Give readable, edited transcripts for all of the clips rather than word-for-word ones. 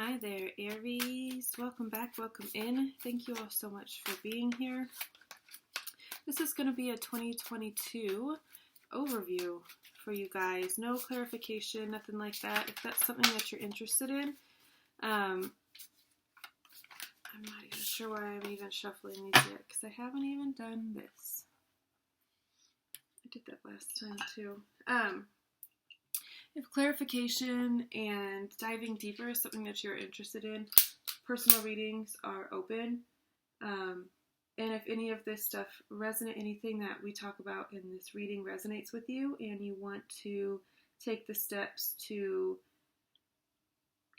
Hi there, Aries. Welcome back, welcome in. Thank you all so much for being here. This is going to be a 2022 overview for you guys. No clarification, nothing like that. If that's something that you're interested in, I'm not even sure why I'm even shuffling these yet, because I haven't even done this. I did that last time too. If clarification and diving deeper is something that you're interested in, personal readings are open. And if any of this stuff anything that we talk about in this reading resonates with you, and you want to take the steps to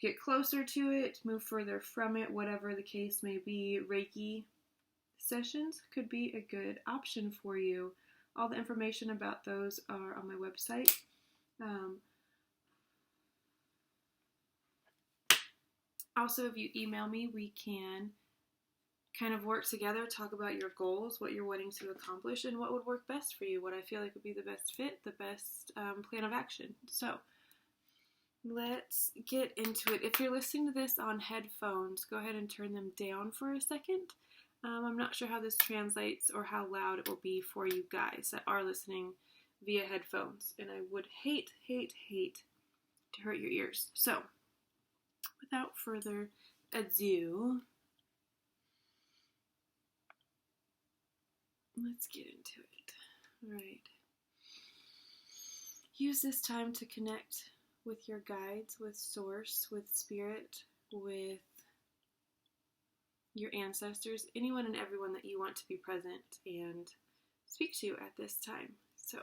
get closer to it, move further from it, whatever the case may be, Reiki sessions could be a good option for you. All the information about those are on my website. Also, if you email me, we can kind of work together, talk about your goals, what you're wanting to accomplish, and what would work best for you, what I feel like would be the best fit, the best plan of action. So let's get into it. If you're listening to this on headphones, go ahead and turn them down for a second. I'm not sure how this translates or how loud it will be for you guys that are listening via headphones, and I would hate to hurt your ears. So without further ado, let's get into it. All right. Use this time to connect with your guides, with Source, with Spirit, with your ancestors, anyone and everyone that you want to be present and speak to at this time. So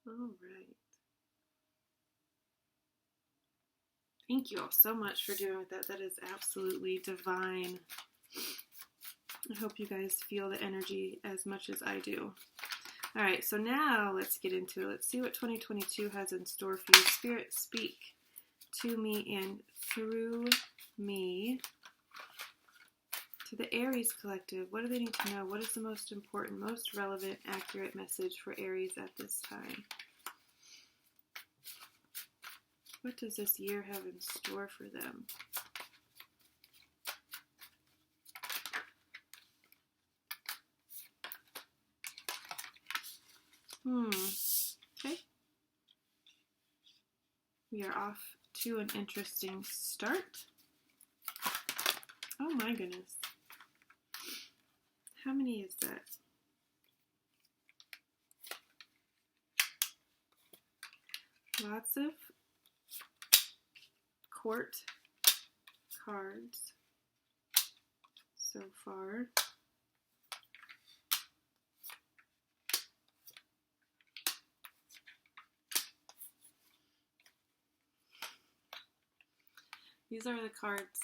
all right. Thank you all so much for doing that. That is absolutely divine. I hope you guys feel the energy as much as I do. All right, so now let's get into it. Let's see what 2022 has in store for you. Spirit, speak to me and through me to the Aries collective. What do they need to know? What is the most important, most relevant, accurate message for Aries at this time? What does this year have in store for them? Okay. We are off to an interesting start. Oh my goodness. How many is that? Lots of court cards so far. These are the cards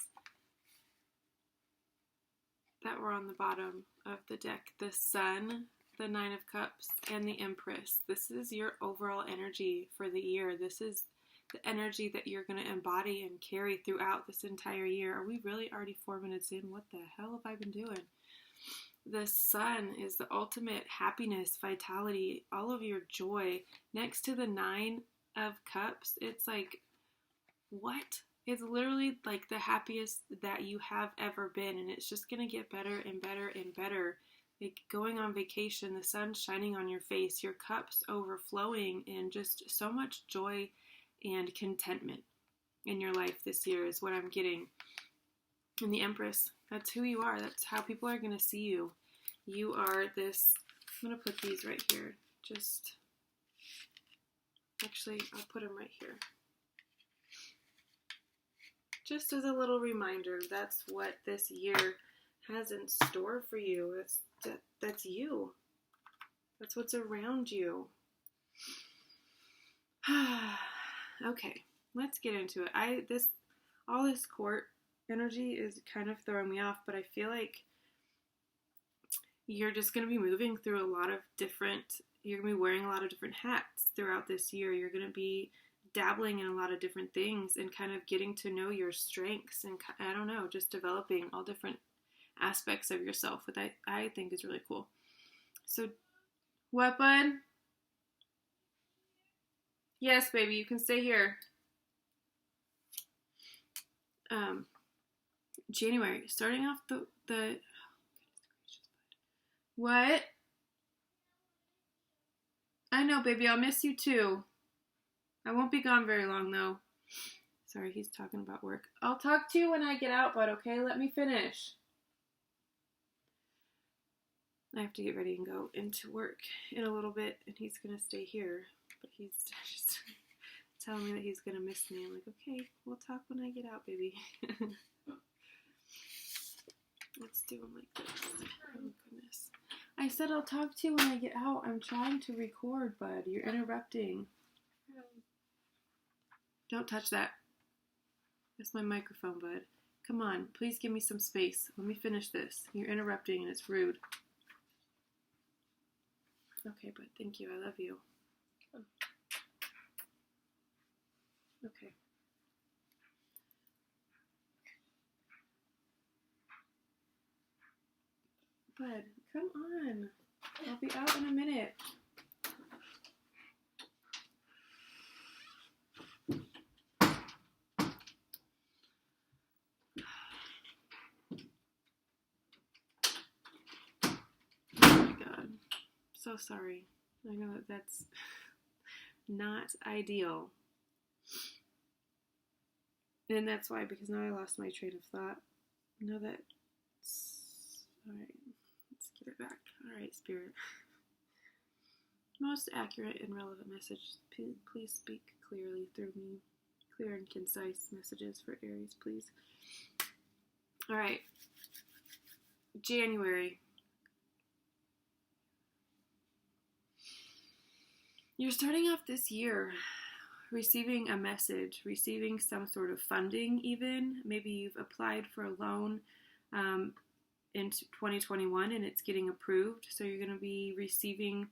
that were on the bottom of the deck. The Sun, the Nine of Cups, and the Empress. This is your overall energy for the year. This is the energy that you're going to embody and carry throughout this entire year. Are we really already 4 minutes in? What the hell have I been doing? The Sun is the ultimate happiness, vitality, all of your joy. Next to the Nine of Cups, it's like, what? It's literally like the happiest that you have ever been, and it's just going to get better and better and better. Like going on vacation, the sun shining on your face, your cups overflowing, and just so much joy and contentment in your life this year is what I'm getting. And the Empress, that's who you are. That's how people are going to see you. You are this, I'm going to put these right here. Actually, I'll put them right here. Just as a little reminder, that's what this year has in store for you. That's you. That's what's around you. Okay, let's get into it. All this court energy is kind of throwing me off, but I feel like you're just going to be moving through you're going to be wearing a lot of different hats throughout this year. You're going to be dabbling in a lot of different things and kind of getting to know your strengths and, I don't know, just developing all different aspects of yourself, which I think is really cool. So, what, bud? Yes, baby, you can stay here. January, starting off the what? I know, baby, I'll miss you too. I won't be gone very long, though. Sorry, he's talking about work. I'll talk to you when I get out, bud, okay? Let me finish. I have to get ready and go into work in a little bit, and he's going to stay here. But he's just telling me that he's going to miss me. I'm like, okay, we'll talk when I get out, baby. Let's do him like this. Oh, goodness. I said I'll talk to you when I get out. I'm trying to record, bud. You're interrupting. Don't touch that. That's my microphone, bud. Come on, please give me some space. Let me finish this. You're interrupting and it's rude. Okay, bud, thank you. I love you. Okay. Bud, come on. I'll be out in a minute. Oh my God. So sorry. I know that's not ideal. And that's why, because now I lost my train of thought. Know that. Alright. Let's get it back. Alright, Spirit. Most accurate and relevant message. Please speak clearly through me. Clear and concise messages for Aries, please. Alright. January. You're starting off this year receiving a message, receiving some sort of funding even. Maybe you've applied for a loan in 2021 and it's getting approved. So you're going to be receiving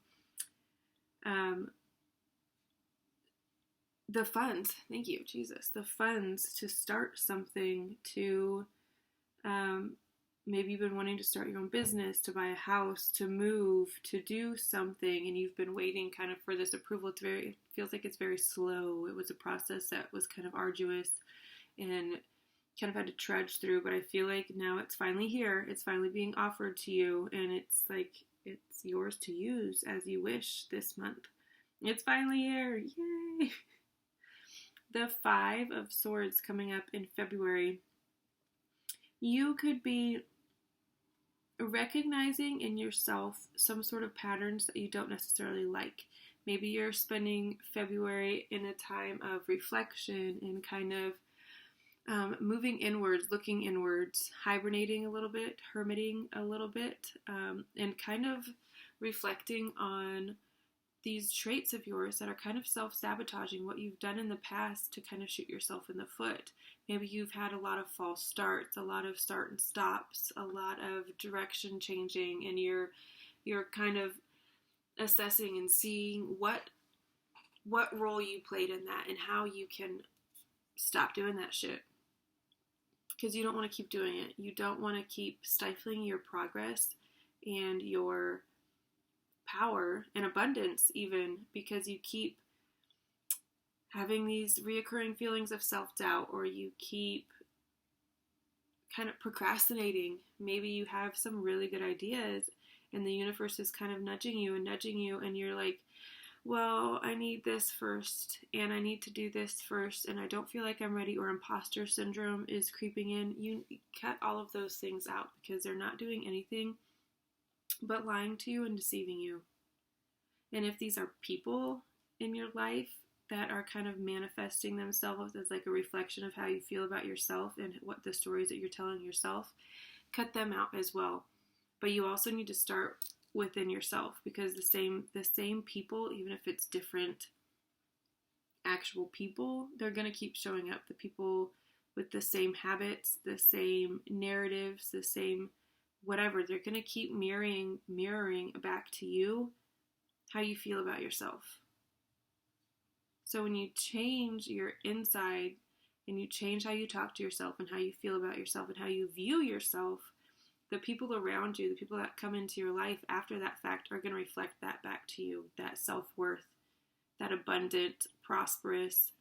the funds. Thank you, Jesus. The funds to start something, to maybe you've been wanting to start your own business, to buy a house, to move, to do something, and you've been waiting kind of for this approval. It feels like it's very slow. It was a process that was kind of arduous and kind of had to trudge through, but I feel like now it's finally here. It's finally being offered to you, and it's like it's yours to use as you wish this month. It's finally here. Yay! The 5 of Swords coming up in February. You could be recognizing in yourself some sort of patterns that you don't necessarily like. Maybe you're spending February in a time of reflection and kind of moving inwards, looking inwards, hibernating a little bit, hermiting a little bit, and kind of reflecting on these traits of yours that are kind of self-sabotaging, what you've done in the past to kind of shoot yourself in the foot. Maybe you've had a lot of false starts, a lot of start and stops, a lot of direction changing, and you're kind of assessing and seeing what role you played in that and how you can stop doing that shit. Because you don't want to keep doing it. You don't want to keep stifling your progress and your power and abundance even, because you keep having these reoccurring feelings of self-doubt, or you keep kind of procrastinating. Maybe you have some really good ideas and the universe is kind of nudging you, and you're like, well, I need this first, and I need to do this first, and I don't feel like I'm ready, or imposter syndrome is creeping in. You cut all of those things out, because they're not doing anything but lying to you and deceiving you. And if these are people in your life, that are kind of manifesting themselves as like a reflection of how you feel about yourself and what the stories that you're telling yourself, cut them out as well. But you also need to start within yourself, because the same people, even if it's different actual people, they're going to keep showing up. The people with the same habits, the same narratives, the same whatever, they're going to keep mirroring back to you how you feel about yourself. So when you change your inside and you change how you talk to yourself and how you feel about yourself and how you view yourself, the people around you, the people that come into your life after that fact are going to reflect that back to you, that self-worth, that abundant, prosperous,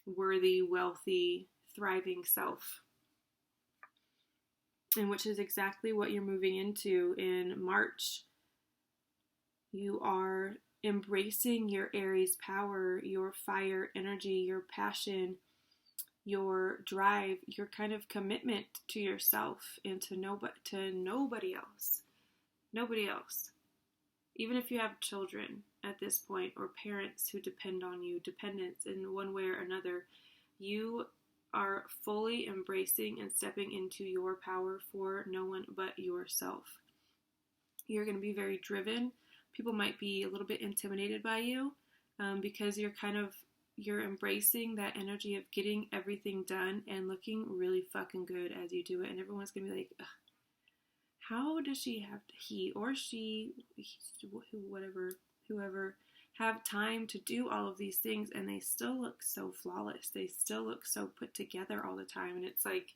worthy, wealthy, thriving self. And which is exactly what you're moving into in March. You are embracing your Aries power, your fire energy, your passion, your drive, your kind of commitment to yourself and to nobody else. Nobody else. Even if you have children at this point, or parents who depend on you, dependents in one way or another, you are fully embracing and stepping into your power for no one but yourself. You're going to be very driven. People might be a little bit intimidated by you because you're embracing that energy of getting everything done and looking really fucking good as you do it. And everyone's going to be like, ugh, how does he or she, whoever, have time to do all of these things and they still look so flawless? They still look so put together all the time. And it's like,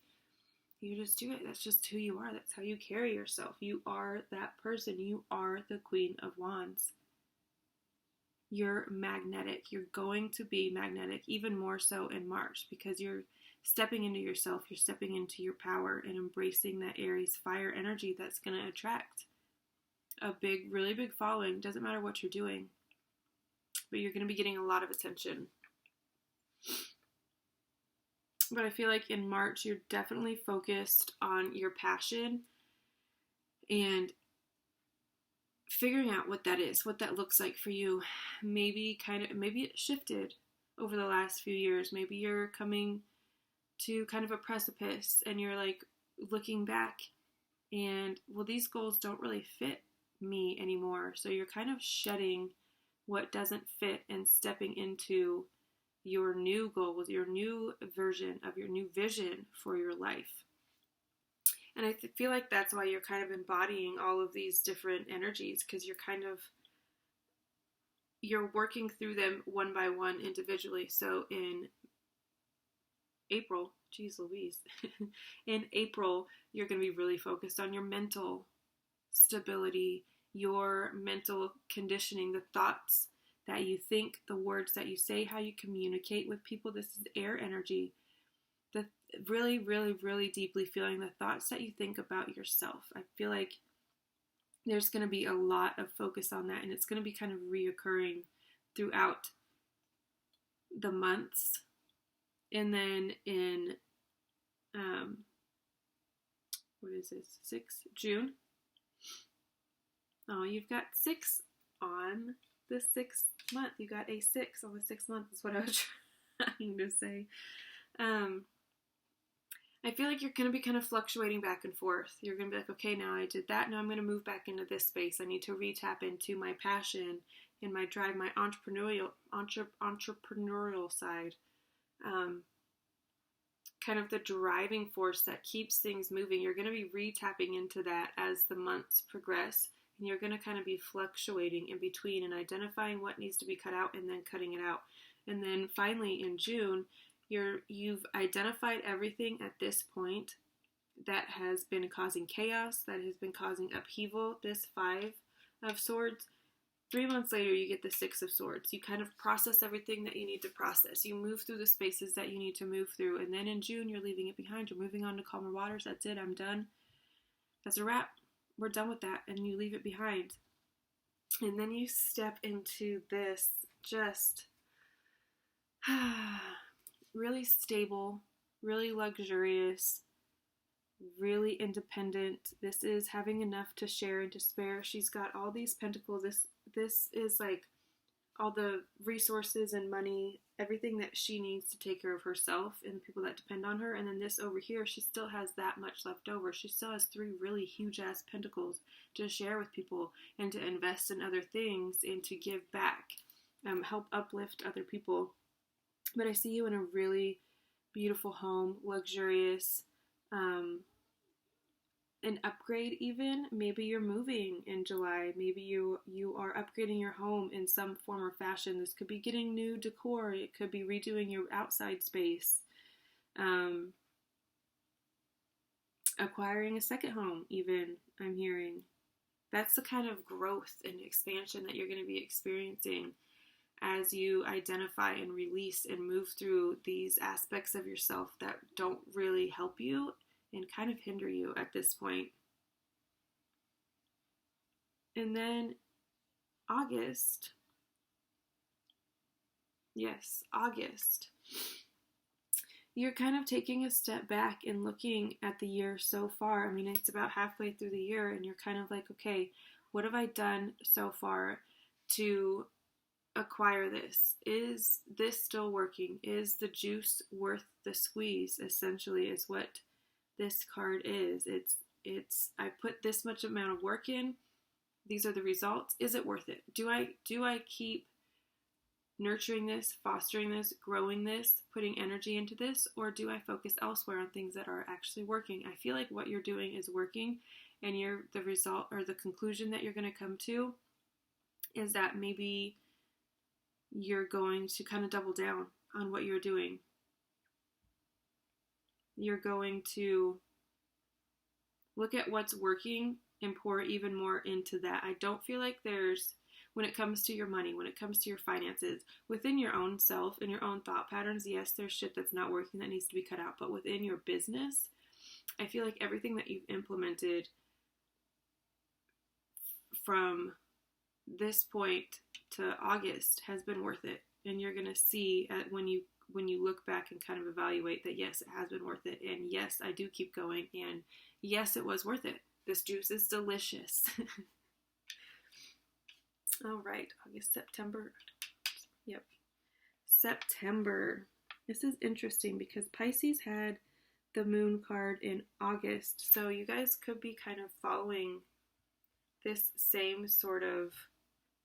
you just do it. That's just who you are. That's how you carry yourself. You are that person. You are the Queen of Wands. You're magnetic. You're going to be magnetic, even more so in March, because you're stepping into yourself. You're stepping into your power and embracing that Aries fire energy that's going to attract a really big following. Doesn't matter what you're doing, but you're going to be getting a lot of attention. But I feel like in March, you're definitely focused on your passion and figuring out what that is, what that looks like for you. Maybe it shifted over the last few years. Maybe you're coming to kind of a precipice and you're like looking back and, well, these goals don't really fit me anymore. So you're kind of shedding what doesn't fit and stepping into your new goals, your new version of your new vision for your life. And I feel like that's why you're kind of embodying all of these different energies, because you're working through them one by one individually. So in April, geez Louise, in April, you're going to be really focused on your mental stability, your mental conditioning, the thoughts that you think, the words that you say, how you communicate with people. This is air energy. The really, really, really deeply feeling the thoughts that you think about yourself. I feel like there's going to be a lot of focus on that, and it's going to be kind of reoccurring throughout the months. And then in, what is this, June? Oh, you've got 6 on the 6th month. You got a 6 on the 6th month is what I was trying to say. I feel like you're going to be kind of fluctuating back and forth. You're going to be like, okay, now I did that. Now I'm going to move back into this space. I need to re-tap into my passion and my drive, my entrepreneurial side. Kind of the driving force that keeps things moving. You're going to be re-tapping into that as the months progress. And you're going to kind of be fluctuating in between and identifying what needs to be cut out and then cutting it out. And then finally in June, you've identified everything at this point that has been causing chaos, that has been causing upheaval, this 5 of Swords. 3 months later, you get the 6 of Swords. You kind of process everything that you need to process. You move through the spaces that you need to move through. And then in June, you're leaving it behind. You're moving on to calmer waters. That's it. I'm done. That's a wrap. We're done with that. And you leave it behind. And then you step into this just really stable, really luxurious, really independent. This is having enough to share and to spare. She's got all these pentacles. This is like all the resources and money, everything that she needs to take care of herself and the people that depend on her. And then this over here, she still has that much left over. She still has 3 really huge ass pentacles to share with people and to invest in other things and to give back, help uplift other people. But I see you in a really beautiful home, luxurious, an upgrade even. Maybe you're moving in July. Maybe you are upgrading your home in some form or fashion. This could be getting new decor. It could be redoing your outside space. Acquiring a second home even, I'm hearing. That's the kind of growth and expansion that you're going to be experiencing as you identify and release and move through these aspects of yourself that don't really help you and kind of hinder you at this point. And then August. Yes, August. You're kind of taking a step back and looking at the year so far. I mean, it's about halfway through the year, and you're kind of like, okay, what have I done so far to acquire this? Is this still working? Is the juice worth the squeeze? Essentially is what this card is. It's I put this much amount of work in. These are the results. Is it worth it? Do I keep nurturing this, fostering this, growing this, putting energy into this, or do I focus elsewhere on things that are actually working? I feel like what you're doing is working, and the result or the conclusion that you're going to come to is that maybe you're going to kind of double down on what you're doing. You're going to look at what's working and pour even more into that. I don't feel like when it comes to your money, when it comes to your finances, within your own self and your own thought patterns, yes, there's shit that's not working that needs to be cut out. But within your business, I feel like everything that you've implemented from this point to August has been worth it. And you're going to see when you look back and kind of evaluate that, yes, it has been worth it. And yes, I do keep going. And yes, it was worth it. This juice is delicious. All right, August, September. Yep. September. This is interesting because Pisces had the moon card in August. So you guys could be kind of following this same sort of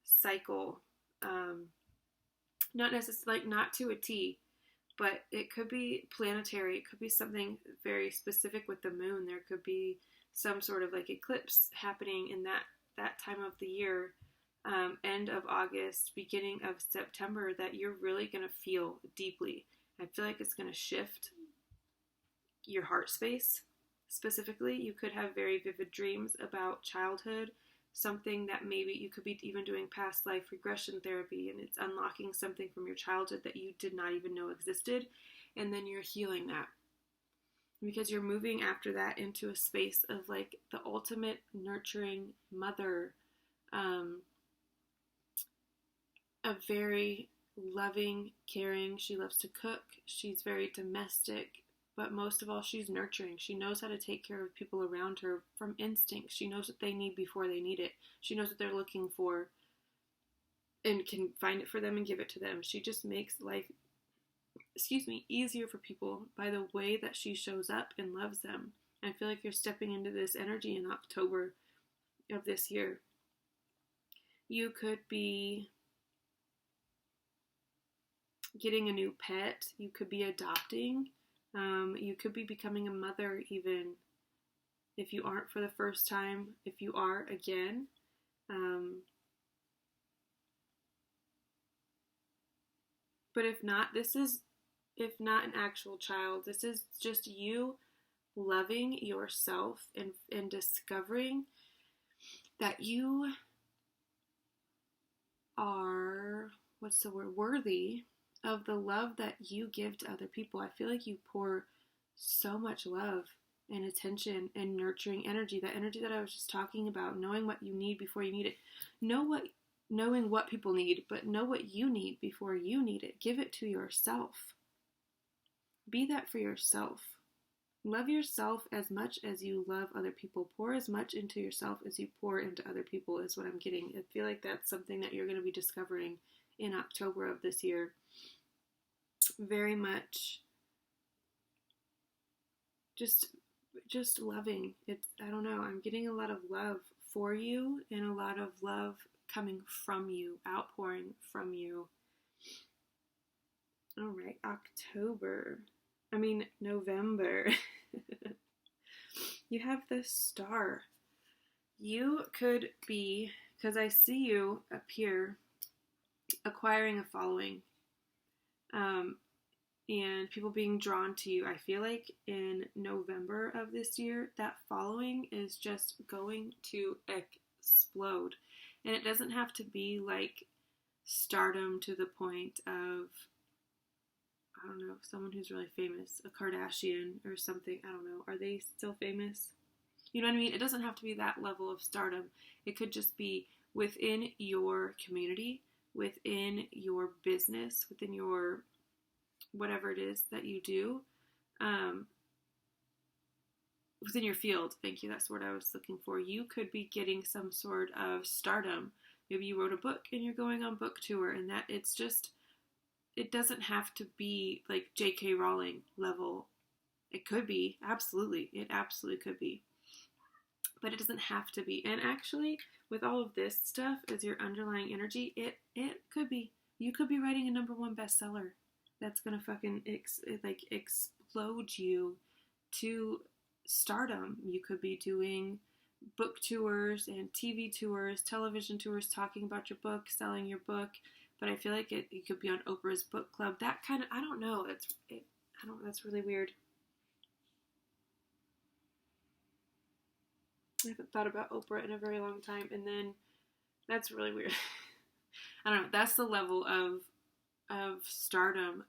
cycle. Not necessarily, not to a T, but it could be planetary. It could be something very specific with the moon. There could be some sort of like eclipse happening in that time of the year, end of August, beginning of September, that you're really going to feel deeply. I feel like it's going to shift your heart space. Specifically, you could have very vivid dreams about childhood, something that maybe you could be even doing past life regression therapy, and it's unlocking something from your childhood that you did not even know existed, and then you're healing that. Because you're moving after that into a space of like the ultimate nurturing mother, a very loving, caring. She loves to cook. She's very domestic, but most of all, she's nurturing. She knows how to take care of people around her from instinct. She knows what they need before they need it. She knows what they're looking for and can find it for them and give it to them. She just makes life, easier for people by the way that she shows up and loves them. I feel like you're stepping into this energy in October of this year. You could be getting a new pet. You could be adopting. You could be becoming a mother even. If you aren't for the first time, if you are again. But if not, if not an actual child, this is just you loving yourself and discovering that you are, worthy of the love that you give to other people. I feel like you pour so much love and attention and nurturing energy, that energy that I was just talking about, knowing what you need before you need it. Knowing what people need, but know what you need before you need it. Give it to yourself. Be that for yourself. Love yourself as much as you love other people. Pour as much into yourself as you pour into other people is what I'm getting. I feel like that's something that you're going to be discovering in October of this year. Very much just loving. I don't know, I'm getting a lot of love for you and a lot of love coming from you, outpouring from you. All right, November. You have the Star. You could be, because I see you up here, acquiring a following, and people being drawn to you. I feel like in November of this year, that following is just going to explode. And it doesn't have to be like stardom to the point of, I don't know, someone who's really famous, a Kardashian or something. I don't know. Are they still famous? You know what I mean? It doesn't have to be that level of stardom. It could just be within your community, within your business, within your whatever it is that you do, within your field. Thank you. That's the word I was looking for. You could be getting some sort of stardom. Maybe you wrote a book and you're going on book tour, and that it doesn't have to be like J.K. Rowling level. It could be, absolutely. It absolutely could be. But it doesn't have to be. And actually, with all of this stuff as your underlying energy, it could be. You could be writing a #1 bestseller that's gonna fucking explode you to stardom. You could be doing book tours and TV tours, television tours, talking about your book, selling your book. But I feel like you could be on Oprah's book club. That kind of, I don't know. That's really weird. I haven't thought about Oprah in a very long time, and then that's really weird. I don't know. That's the level of stardom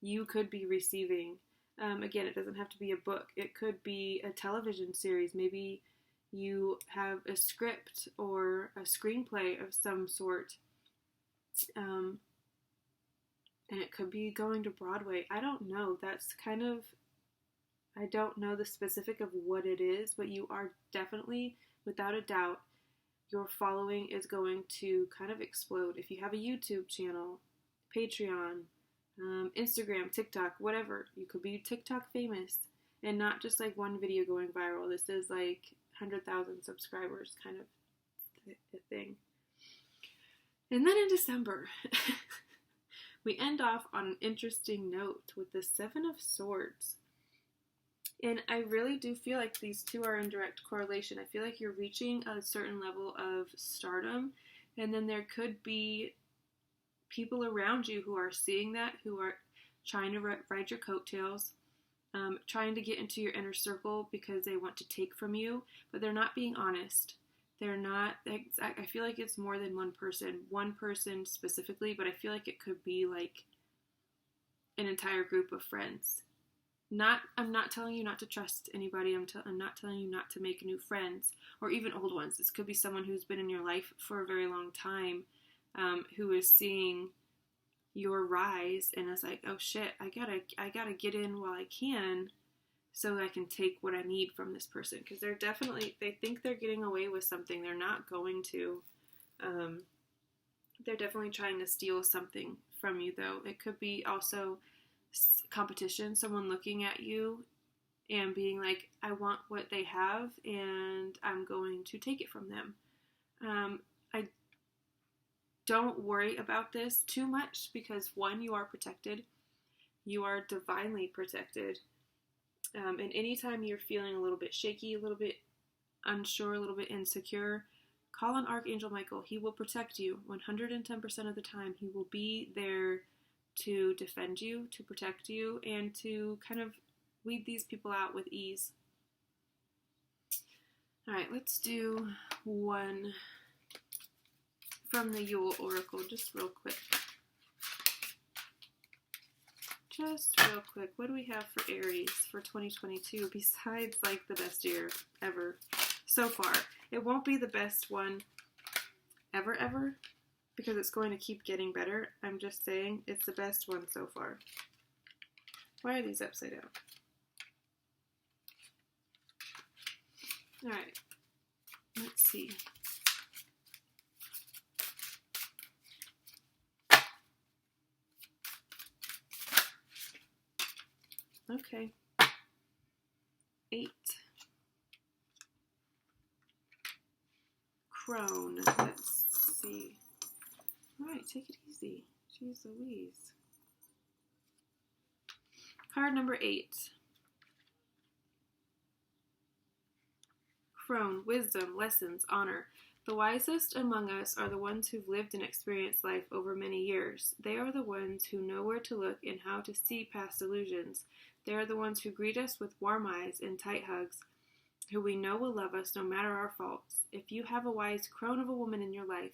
you could be receiving. Again, it doesn't have to be a book. It could be a television series. Maybe you have a script or a screenplay of some sort. And it could be going to Broadway. I don't know. I don't know the specific of what it is, but you are definitely, without a doubt, your following is going to kind of explode. If you have a YouTube channel, Patreon, Instagram, TikTok, whatever, you could be TikTok famous, and not just like one video going viral. This is like 100,000 subscribers kind of a thing. And then in December, we end off on an interesting note with the 7 of Swords. And I really do feel like these two are in direct correlation. I feel like you're reaching a certain level of stardom, and then there could be people around you who are seeing that, who are trying to ride your coattails, trying to get into your inner circle because they want to take from you, but they're not being honest. They're not, I feel like it's more than one person specifically, but I feel like it could be like an entire group of friends. I'm not telling you not to trust anybody. I'm not telling you not to make new friends or even old ones. This could be someone who's been in your life for a very long time, who is seeing your rise and is like, oh shit, I gotta get in while I can, so I can take what I need from this person. Because they think they're getting away with something. They're not going to. They're definitely trying to steal something from you, though. It could be also competition, someone looking at you and being like, I want what they have and I'm going to take it from them. I don't worry about this too much because, one, you are protected. You are divinely protected. And anytime you're feeling a little bit shaky, a little bit unsure, a little bit insecure, call on Archangel Michael. He will protect you 110% of the time. He will be there to defend you, to protect you, and to kind of weed these people out with ease. Alright, let's do one from the Yule Oracle, just real quick. What do we have for Aries for 2022 besides like the best year ever so far? It won't be the best one ever, because it's going to keep getting better. I'm just saying it's the best one so far. Why are these upside down? Alright, let's see. Okay. 8. Crone. Let's see. Alright, take it easy. Jeez Louise. Card number 8. Crone. Wisdom, lessons, honor. The wisest among us are the ones who've lived and experienced life over many years. They are the ones who know where to look and how to see past illusions. They are the ones who greet us with warm eyes and tight hugs, who we know will love us no matter our faults. If you have a wise crone of a woman in your life,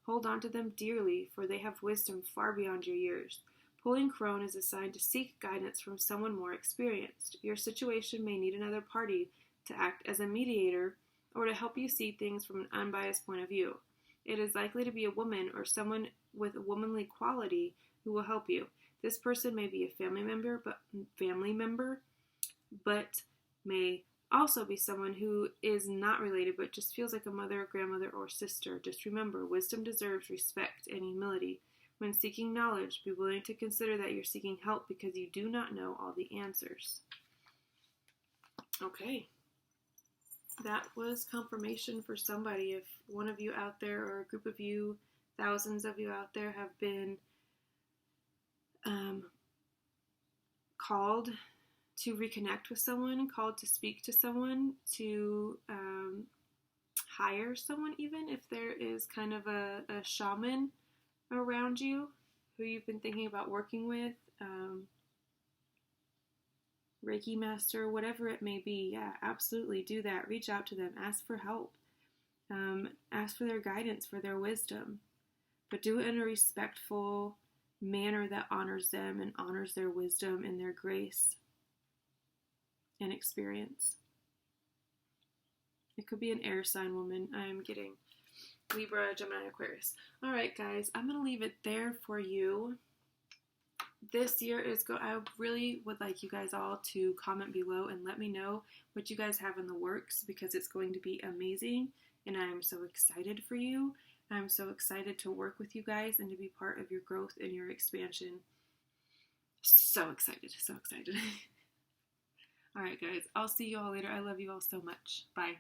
hold on to them dearly, for they have wisdom far beyond your years. Pulling crone is a sign to seek guidance from someone more experienced. Your situation may need another party to act as a mediator or to help you see things from an unbiased point of view. It is likely to be a woman or someone with a womanly quality who will help you. This person may be a family member, but may also be someone who is not related but just feels like a mother, grandmother, or sister. Just remember, wisdom deserves respect and humility. When seeking knowledge, be willing to consider that you're seeking help because you do not know all the answers. Okay. That was confirmation for somebody. If one of you out there, or a group of you, thousands of you out there, have been called to reconnect with someone, called to speak to someone, to hire someone, even if there is kind of a shaman around you who you've been thinking about working with, Reiki master, whatever it may be, yeah, absolutely do that. Reach out to them, ask for help, ask for their guidance, for their wisdom, but do it in a respectful manner that honors them and honors their wisdom and their grace and experience. It could be an air sign woman. I'm getting Libra, Gemini, Aquarius. All right, guys, I'm going to leave it there for you. This year I really would like you guys all to comment below and let me know what you guys have in the works, because it's going to be amazing and I'm so excited for you. I'm so excited to work with you guys and to be part of your growth and your expansion. So excited, so excited. All right, guys, I'll see you all later. I love you all so much. Bye.